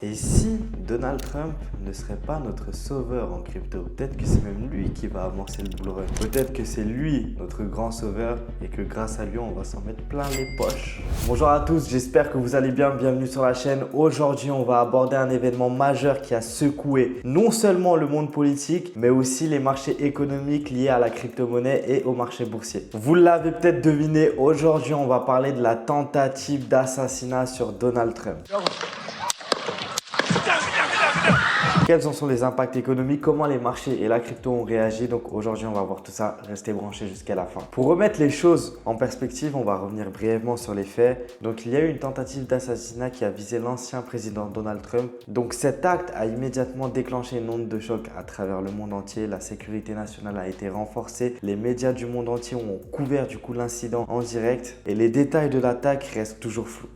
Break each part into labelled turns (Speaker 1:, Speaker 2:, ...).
Speaker 1: Et si Donald Trump ne serait pas notre sauveur en crypto? Peut-être que c'est même lui qui va amorcer le bull run. Peut-être que c'est lui notre grand sauveur et que grâce à lui, on va s'en mettre plein les poches. Bonjour à tous, j'espère que vous allez bien. Bienvenue sur la chaîne. Aujourd'hui, on va aborder un événement majeur qui a secoué non seulement le monde politique, mais aussi les marchés économiques liés à la crypto-monnaie et au marché boursier. Vous l'avez peut-être deviné, aujourd'hui, on va parler de la tentative d'assassinat sur Donald Trump. Quels en sont les impacts économiques, comment les marchés et la crypto ont réagi. Donc aujourd'hui, on va voir tout ça. Restez branchés jusqu'à la fin. Pour remettre les choses en perspective, on va revenir brièvement sur les faits. Donc il y a eu une tentative d'assassinat qui a visé l'ancien président Donald Trump. Donc cet acte a immédiatement déclenché une onde de choc à travers le monde entier. La sécurité nationale a été renforcée. Les médias du monde entier ont couvert du coup l'incident en direct. Et les détails de l'attaque restent toujours flous.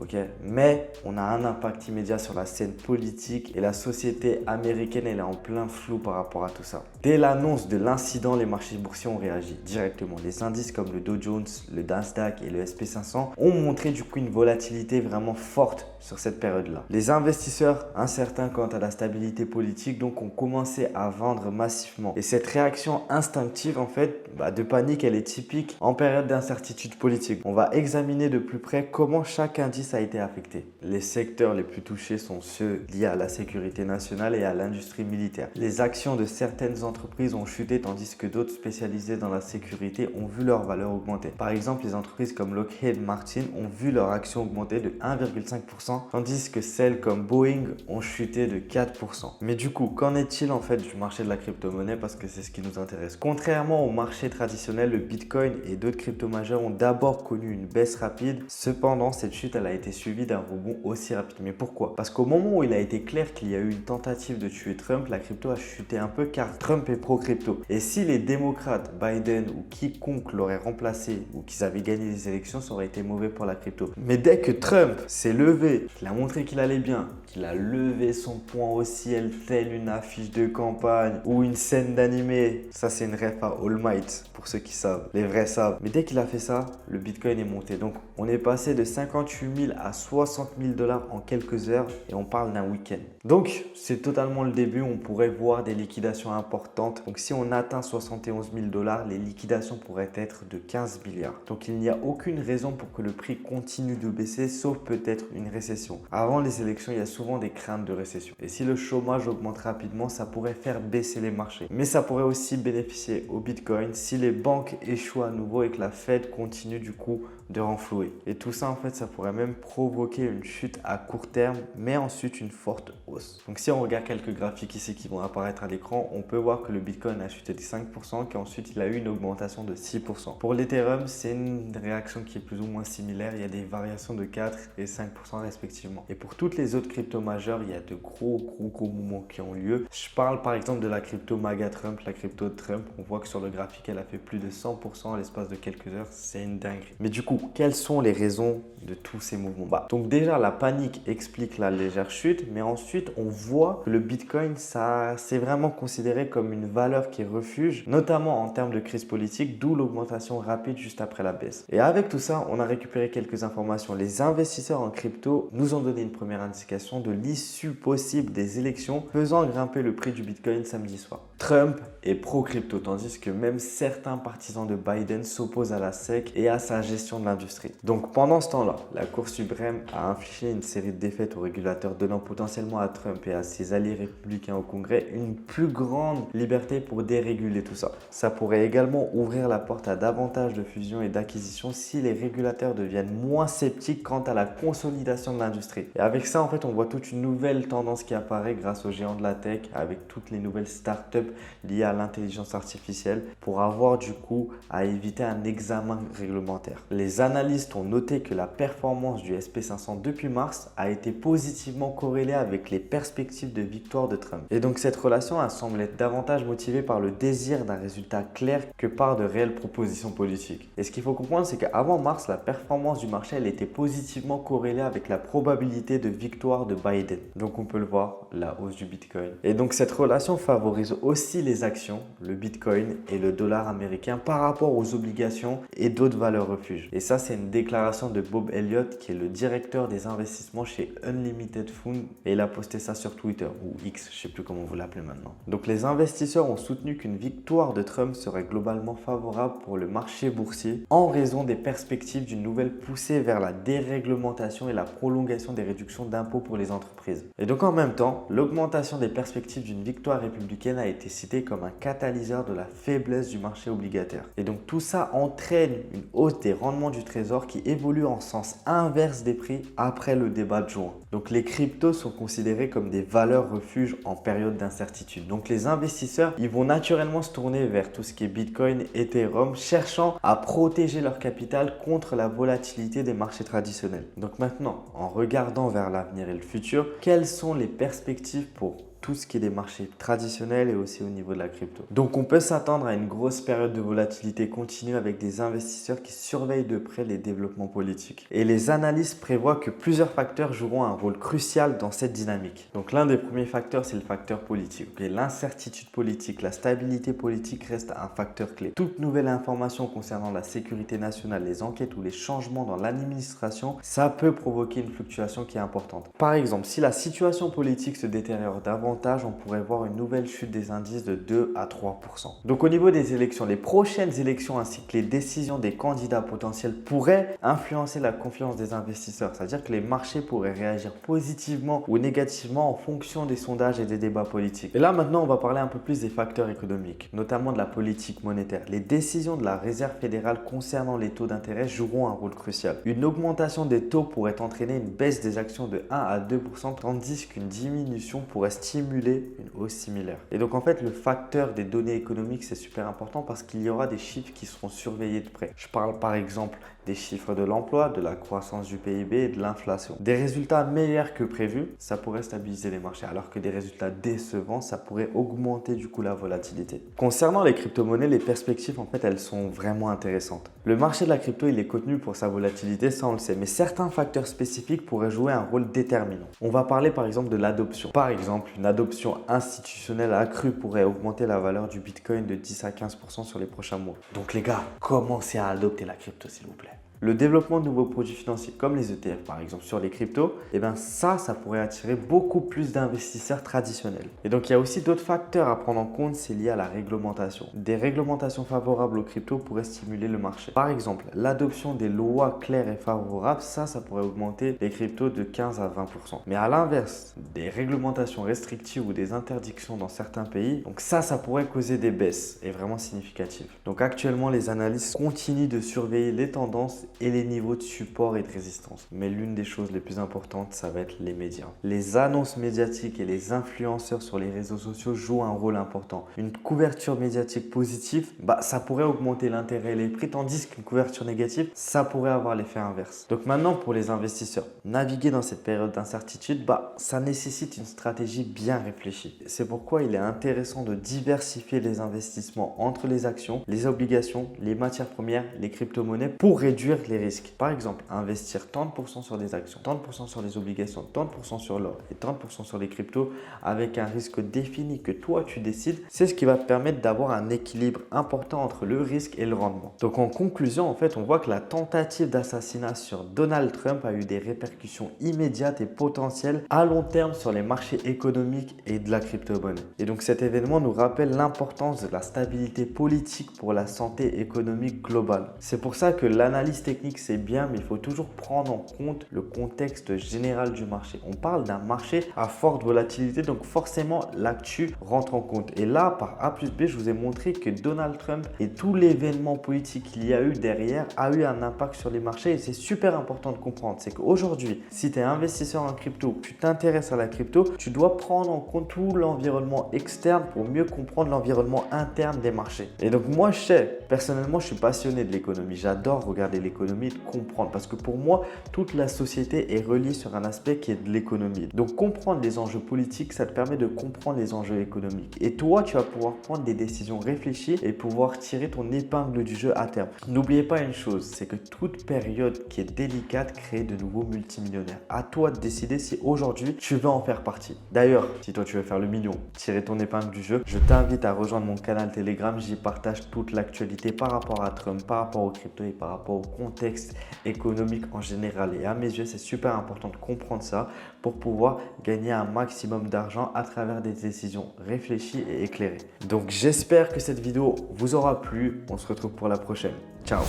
Speaker 1: Mais on a un impact immédiat sur la scène politique et la société américaine. Elle est en plein flou par rapport à tout ça. Dès l'annonce de l'incident, les marchés boursiers ont réagi directement. Les indices comme le Dow Jones, le Nasdaq et le SP500 ont montré du coup une volatilité vraiment forte sur cette période-là. Les investisseurs, incertains quant à la stabilité politique, donc ont commencé à vendre massivement. Et cette réaction instinctive en fait de panique, elle est typique en période d'incertitude politique. On va examiner de plus près comment chaque indice a été affecté. Les secteurs les plus touchés sont ceux liés à la sécurité nationale et à l'industrie militaire. Les actions de certaines entreprises ont chuté tandis que d'autres spécialisées dans la sécurité ont vu leur valeur augmenter. Par exemple, les entreprises comme Lockheed Martin ont vu leur action augmenter de 1,5% tandis que celles comme Boeing ont chuté de 4%. Mais du coup, qu'en est-il en fait du marché de la crypto-monnaie parce que c'est ce qui nous intéresse. Contrairement au marché traditionnel, le Bitcoin et d'autres cryptos majeurs ont d'abord connu une baisse rapide. Cependant, cette chute elle a été suivie d'un rebond aussi rapide. Mais pourquoi? Parce qu'au moment où il a été clair qu'il y a eu une tentative de tuer Trump, la crypto a chuté un peu car Trump est pro-crypto. Et si les démocrates, Biden ou quiconque l'aurait remplacé ou qu'ils avaient gagné les élections, ça aurait été mauvais pour la crypto. Mais dès que Trump s'est levé, qu'il a montré qu'il allait bien, qu'il a levé son poing au ciel tel une affiche de campagne ou une scène d'animé, ça c'est une ref à All Might pour ceux qui savent, les vrais savent. Mais dès qu'il a fait ça, le Bitcoin est monté. Donc on est passé de 58 000 à 60 000 dollars en quelques heures et on parle d'un week-end. Donc c'est totalement le début, on pourrait voir des liquidations importantes. Donc si on atteint 71 000 dollars, les liquidations pourraient être de 15 milliards. Donc il n'y a aucune raison pour que le prix continue de baisser sauf peut-être une récession. Avant les élections, il y a souvent des craintes de récession. Et si le chômage augmente rapidement, ça pourrait faire baisser les marchés. Mais ça pourrait aussi bénéficier au Bitcoin si les banques échouent à nouveau et que la Fed continue du coup de renflouer. Et tout ça en fait, ça pourrait même provoquer une chute à court terme, mais ensuite une forte hausse. Donc si on regarde quelques graphiques ici qui vont apparaître à l'écran, on peut voir que le Bitcoin a chuté de 5%, qu'ensuite il a eu une augmentation de 6%. Pour l'Ethereum, c'est une réaction qui est plus ou moins similaire. Il y a des variations de 4 et 5% respectivement. Et pour toutes les autres cryptos majeures, il y a de gros mouvements qui ont lieu. Je parle par exemple de la crypto MAGA Trump, la crypto de Trump. On voit que sur le graphique, elle a fait plus de 100% en l'espace de quelques heures. C'est une dinguerie. Mais du coup, quelles sont les raisons de tous ces mouvements? Donc déjà, la panique explique la légère chute, mais ensuite, on voit que le Bitcoin, ça c'est vraiment considéré comme une valeur qui est refuge, notamment en termes de crise politique, d'où l'augmentation rapide juste après la baisse. Et avec tout ça, on a récupéré quelques informations. Les investisseurs en crypto nous ont donné une première indication de l'issue possible des élections, faisant grimper le prix du Bitcoin samedi soir. Trump est pro-crypto, tandis que même certains partisans de Biden s'opposent à la SEC et à sa gestion de l'industrie. Donc pendant ce temps-là, la Cour suprême a infligé une série de défaites aux régulateurs, donnant potentiellement à Trump et à ses alliés républicains au Congrès une plus grande liberté pour déréguler tout ça. Ça pourrait également ouvrir la porte à davantage de fusions et d'acquisitions si les régulateurs deviennent moins sceptiques quant à la consolidation de l'industrie. Et avec ça, en fait, on voit toute une nouvelle tendance qui apparaît grâce aux géants de la tech, avec toutes les nouvelles startups liées à l'intelligence artificielle pour avoir du coup à éviter un examen réglementaire. Les analystes ont noté que la performance du SP500 depuis mars a été positivement corrélée avec les perspectives de victoire victoire de Trump. Et donc cette relation elle semble être davantage motivée par le désir d'un résultat clair que par de réelles propositions politiques. Et ce qu'il faut comprendre, c'est qu'avant mars, la performance du marché elle était positivement corrélée avec la probabilité de victoire de Biden. Donc on peut le voir, la hausse du Bitcoin. Et donc cette relation favorise aussi les actions, le Bitcoin et le dollar américain par rapport aux obligations et d'autres valeurs refuges. Et ça, c'est une déclaration de Bob Elliott, qui est le directeur des investissements chez Unlimited Fund, et il a posté ça sur Twitter ou X, je ne sais plus comment vous l'appelez maintenant. Donc les investisseurs ont soutenu qu'une victoire de Trump serait globalement favorable pour le marché boursier en raison des perspectives d'une nouvelle poussée vers la déréglementation et la prolongation des réductions d'impôts pour les entreprises. Et donc en même temps, l'augmentation des perspectives d'une victoire républicaine a été citée comme un catalyseur de la faiblesse du marché obligataire. Et donc tout ça entraîne une hausse des rendements du trésor qui évolue en sens inverse des prix après le débat de juin. Donc les cryptos sont considérés comme des valeurs refuges en période d'incertitude. Donc les investisseurs, ils vont naturellement se tourner vers tout ce qui est Bitcoin, Ethereum, cherchant à protéger leur capital contre la volatilité des marchés traditionnels. Donc maintenant, en regardant vers l'avenir et le futur, quelles sont les perspectives pour tout ce qui est des marchés traditionnels et aussi au niveau de la crypto. Donc on peut s'attendre à une grosse période de volatilité continue avec des investisseurs qui surveillent de près les développements politiques. Et les analystes prévoient que plusieurs facteurs joueront un rôle crucial dans cette dynamique. Donc l'un des premiers facteurs, c'est le facteur politique. Et l'incertitude politique, la stabilité politique reste un facteur clé. Toute nouvelle information concernant la sécurité nationale, les enquêtes ou les changements dans l'administration, ça peut provoquer une fluctuation qui est importante. Par exemple, si la situation politique se détériore davantage, on pourrait voir une nouvelle chute des indices de 2 à 3%. Donc au niveau des élections, les prochaines élections ainsi que les décisions des candidats potentiels pourraient influencer la confiance des investisseurs. C'est-à-dire que les marchés pourraient réagir positivement ou négativement en fonction des sondages et des débats politiques. Et là maintenant, on va parler un peu plus des facteurs économiques, notamment de la politique monétaire. Les décisions de la Réserve fédérale concernant les taux d'intérêt joueront un rôle crucial. Une augmentation des taux pourrait entraîner une baisse des actions de 1 à 2%, tandis qu'une diminution pourrait stimuler une hausse similaire. Et donc en fait, le facteur des données économiques, c'est super important parce qu'il y aura des chiffres qui seront surveillés de près. Je parle par exemple des chiffres de l'emploi, de la croissance du PIB et de l'inflation. Des résultats meilleurs que prévus, ça pourrait stabiliser les marchés, alors que des résultats décevants, ça pourrait augmenter du coup la volatilité. Concernant les crypto-monnaies, les perspectives en fait, elles sont vraiment intéressantes. Le marché de la crypto, il est connu pour sa volatilité, ça on le sait, mais certains facteurs spécifiques pourraient jouer un rôle déterminant. On va parler par exemple de l'adoption. Par exemple, une adoption institutionnelle accrue pourrait augmenter la valeur du Bitcoin de 10 à 15% sur les prochains mois. Donc les gars, commencez à adopter la crypto s'il vous plaît. Le développement de nouveaux produits financiers comme les ETF par exemple sur les cryptos, et bien ça pourrait attirer beaucoup plus d'investisseurs traditionnels. Et donc il y a aussi d'autres facteurs à prendre en compte, c'est lié à la réglementation. Des réglementations favorables aux cryptos pourraient stimuler le marché. Par exemple, l'adoption des lois claires et favorables, ça pourrait augmenter les cryptos de 15 à 20%. Mais à l'inverse, des réglementations restrictives ou des interdictions dans certains pays, donc ça pourrait causer des baisses et vraiment significatives. Donc actuellement, les analystes continuent de surveiller les tendances et les niveaux de support et de résistance. Mais l'une des choses les plus importantes, ça va être les médias. Les annonces médiatiques et les influenceurs sur les réseaux sociaux jouent un rôle important. Une couverture médiatique positive, ça pourrait augmenter l'intérêt et les prix, tandis qu'une couverture négative, ça pourrait avoir l'effet inverse. Donc maintenant, pour les investisseurs, naviguer dans cette période d'incertitude, ça nécessite une stratégie bien réfléchie. C'est pourquoi il est intéressant de diversifier les investissements entre les actions, les obligations, les matières premières, les crypto-monnaies pour réduire les risques. Par exemple, investir 30% sur des actions, 30% sur les obligations, 30% sur l'or et 30% sur les cryptos avec un risque défini que toi tu décides, c'est ce qui va te permettre d'avoir un équilibre important entre le risque et le rendement. Donc en conclusion, en fait, on voit que la tentative d'assassinat sur Donald Trump a eu des répercussions immédiates et potentielles à long terme sur les marchés économiques et de la crypto-monnaie. Et donc cet événement nous rappelle l'importance de la stabilité politique pour la santé économique globale. C'est pour ça que l'analyse technique c'est bien, mais il faut toujours prendre en compte le contexte général du marché. On parle d'un marché à forte volatilité, donc forcément l'actu rentre en compte. Et là, par A plus B, je vous ai montré que Donald Trump et tout l'événement politique qu'il y a eu derrière a eu un impact sur les marchés. Et c'est super important de comprendre, c'est qu'aujourd'hui, si tu es investisseur en crypto, tu t'intéresses à la crypto, tu dois prendre en compte tout l'environnement externe pour mieux comprendre l'environnement interne des marchés. Et donc moi, je sais, personnellement, je suis passionné de l'économie. J'adore regarder les l'économie et de comprendre. Parce que pour moi, toute la société est reliée sur un aspect qui est de l'économie. Donc comprendre les enjeux politiques, ça te permet de comprendre les enjeux économiques. Et toi, tu vas pouvoir prendre des décisions réfléchies et pouvoir tirer ton épingle du jeu à terme. N'oubliez pas une chose, c'est que toute période qui est délicate crée de nouveaux multimillionnaires. À toi de décider si aujourd'hui tu veux en faire partie. D'ailleurs, si toi tu veux faire le million, tirer ton épingle du jeu, je t'invite à rejoindre mon canal Telegram. J'y partage toute l'actualité par rapport à Trump, par rapport aux cryptos et par rapport au contexte économique en général. Et à mes yeux, c'est super important de comprendre ça pour pouvoir gagner un maximum d'argent à travers des décisions réfléchies et éclairées. Donc j'espère que cette vidéo vous aura plu. On se retrouve pour la prochaine. Ciao!